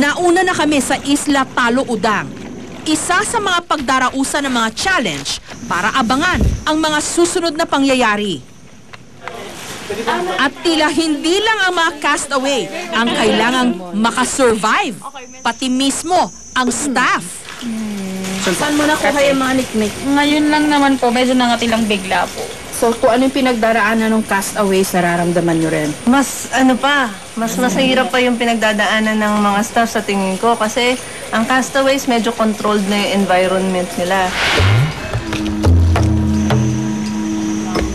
Nauna na kami sa Isla Talo Udang, isa sa mga pagdarausan ng mga challenge para abangan ang mga susunod na pangyayari. At tila hindi lang ang mga castaway ang kailangang makasurvive, pati mismo ang staff. Saan mo nakuha yung mga nickname? Ngayon lang naman po, medyo nangatilang bigla po. So, kung ano yung pinagdaraanan ng castaways, nararamdaman nyo rin? Mas mahirap pa yung pinagdadaanan ng mga staff sa tingin ko kasi ang castaways medyo controlled na yung environment nila.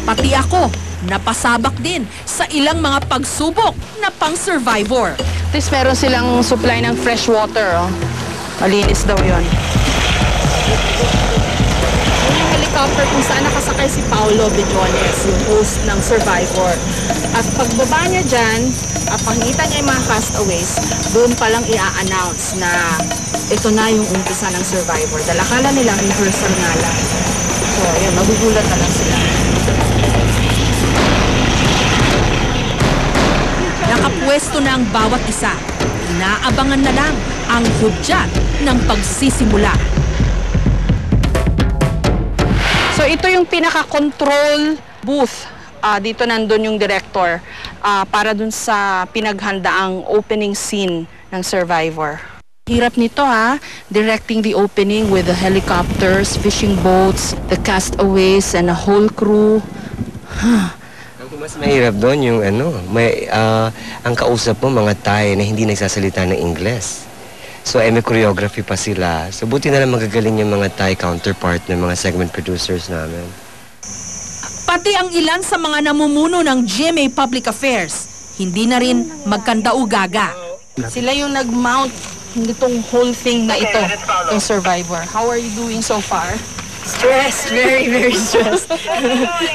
Pati ako, napasabak din sa ilang mga pagsubok na pang-survivor. At least meron silang supply ng fresh water. Oh. Malinis daw yun. Yung helicopter kung saan nakasakay si Paulo Billones, yung host ng Survivor. At pagbaba niya dyan, at pakikita niya yung mga castaways, doon palang i-announce na ito na yung umpisa ng Survivor. Dahil akala nila rehearsal nga lang. So, ayan, magugulat na lang sila. Nakapwesto na ang bawat isa. Inaabangan na lang ang hudyat ng pagsisimula. So, ito yung pinaka-control booth. Dito nandun yung director para dun sa pinaghandaang opening scene ng Survivor. Hirap nito directing the opening with the helicopters, fishing boats, the castaways, and a whole crew. Mas mahirap doon yung ang kausap mo mga Thai na hindi nagsasalita ng Ingles. So may choreography pa sila. So buti na lang magagaling yung mga Thai counterpart ng mga segment producers namin. Pati ang ilan sa mga namumuno ng GMA Public Affairs, hindi na rin magkandaugaga. Sila yung nag-mount nitong whole thing na ito, yung Survivor. How are you doing so far? Stressed, very, very stressed.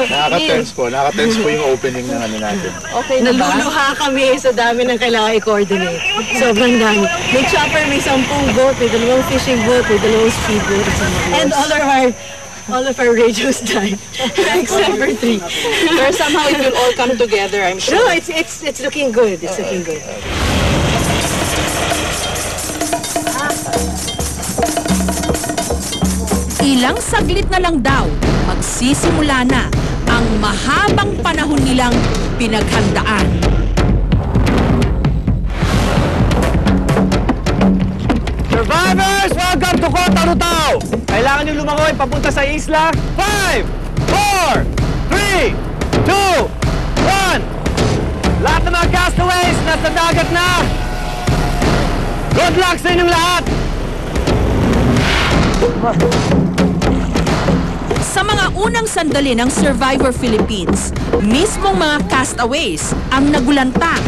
Nakaka-tense po yung opening ng ano natin. Okay na ba? Naluluha kami sa dami ng kailangan i-coordinate. Sobrang dami. May chopper, may 10 boat, may 2 fishing boat, may 2 speedboat. And all of our radios died. Except for 3. Pero somehow it will all come together, I'm sure. No, it's looking good. It's looking good. Ilang saglit na lang daw, magsisimula na ang mahabang panahon nilang pinaghandaan. Survivors! Welcome to Kota Rutao! Kailangan nyo lumangoy papunta sa isla. 5, 4, 3, 2, 1! Lahat ng mga castaways nasa dagat na! Good luck sa inyong lahat! Sa mga unang sandali ng Survivor Philippines, mismong mga castaways ang nagulanta.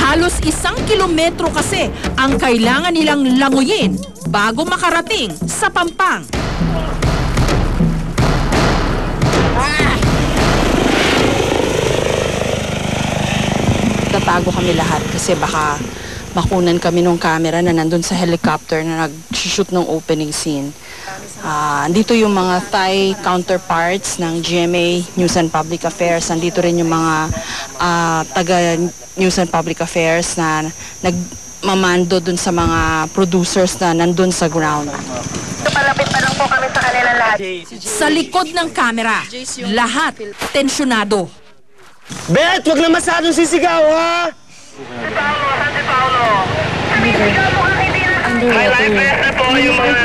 Halos 1 kilometro kasi ang kailangan nilang languyin bago makarating sa Pampang. Tatago kami lahat kasi baka makunan kami ng camera na nandun sa helicopter na nag-shoot ng opening scene. Andito yung mga Thai counterparts ng GMA News and Public Affairs. Andito rin yung mga taga News and Public Affairs na nagmamando dun sa mga producers na nandun sa ground. Palapit pa lang po kami sa kanila lahat. Sa likod ng camera, lahat tensyonado. Bet! Huwag na masyadong sisigaw, ha? Si Paolo. Sumisigaw mo kang hindi na... May live lesson po yung mga...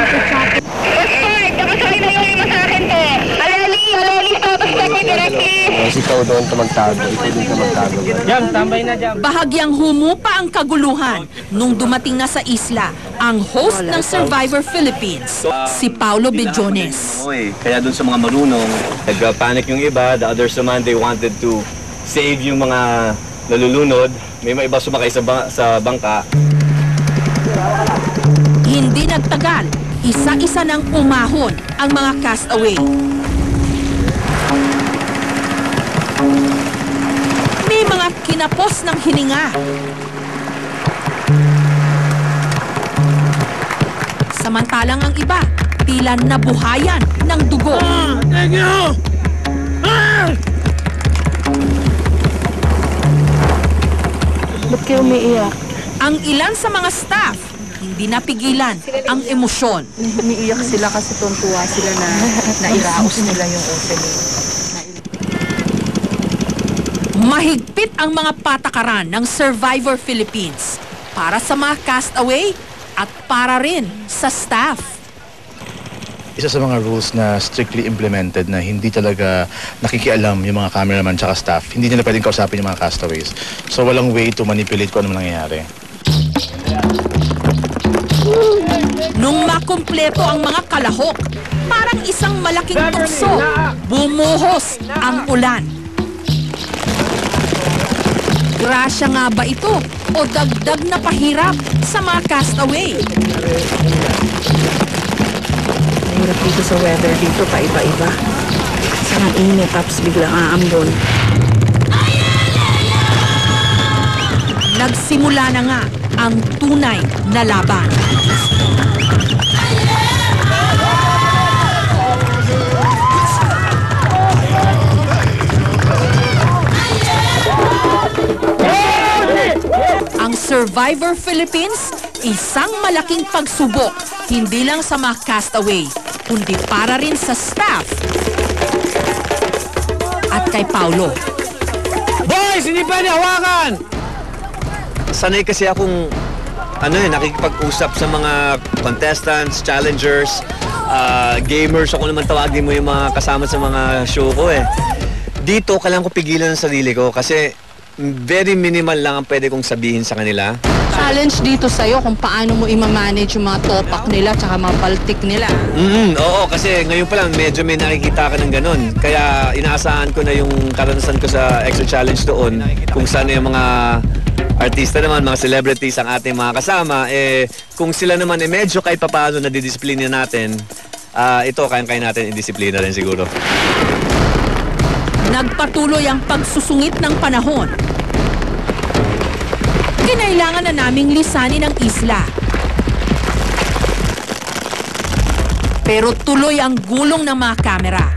Respect! Nakasali na yung lima sa akin po. Aleli, stop second directive. Kasi ikaw doon ka magtago, ikaw din ka magtago. Jam, tambay na jam. Bahagyang humupa ang kaguluhan nung dumating na sa isla ang host ng Survivor Philippines, si Paulo Billones. Kaya dun sa mga marunong, nag-panic yung iba. The others naman, they wanted to save yung mga nalulunod. May mga iba sumakay sa bangka. Hindi nagtagal, isa-isa nang umahon ang mga castaway. May mga kinapos ng hininga. Samantalang ang iba, tila nabuhayan ng dugo. Thank you! Ba't kayo umiiyak? Ang ilan sa mga staff, hindi napigilan ang emosyon. Umiiyak sila kasi tuntua sila na nairaos nila yung opening. Mahigpit ang mga patakaran ng Survivor Philippines para sa mga castaway at para rin sa staff. Isa sa mga rules na strictly implemented na hindi talaga nakikialam yung mga cameraman tsaka staff. Hindi nila pwedeng kausapin yung mga castaways. So walang way to manipulate kung ano nangyayari. Nung makumpleto ang mga kalahok, parang isang malaking tukso, bumuhos ang ulan. Grasya nga ba ito o dagdag na pahirap sa mga castaway? Mahirap dito sa weather dito, paiba-iba. Sarang init, tapos biglang aambon. Nagsimula na nga ang tunay na laban. Ang Survivor Philippines, isang malaking pagsubok, hindi lang sa mga castaway, kundi para rin sa staff at kay Paulo. Boys, hindi pwede hawakan! Sanay kasi akong nakikipag-usap sa mga contestants, challengers, gamers, ako naman tawagin mo yung mga kasama sa mga show ko eh. Dito, kailangan ko pigilan ang sarili ko kasi very minimal lang ang pwede kong sabihin sa kanila. Challenge dito sa'yo kung paano mo i-manage yung mga topak nila tsaka mga baltik nila. Oo, kasi ngayon pa lang medyo may nakikita ka ng ganun. Kaya inaasahan ko na yung karanasan ko sa Extra Challenge doon, kung saan yung mga artista naman, mga celebrities ang ating mga kasama, kung sila naman medyo kahit papaano na didisiplina natin, ito kaya natin i-disiplina rin siguro. Nagpatuloy ang pagsusungit ng panahon. Kinailangan na naming lisanin ang isla. Pero tuloy ang gulong ng mga kamera.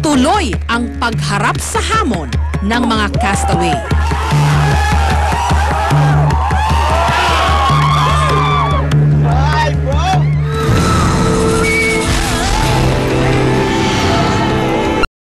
Tuloy ang pagharap sa hamon ng mga castaway.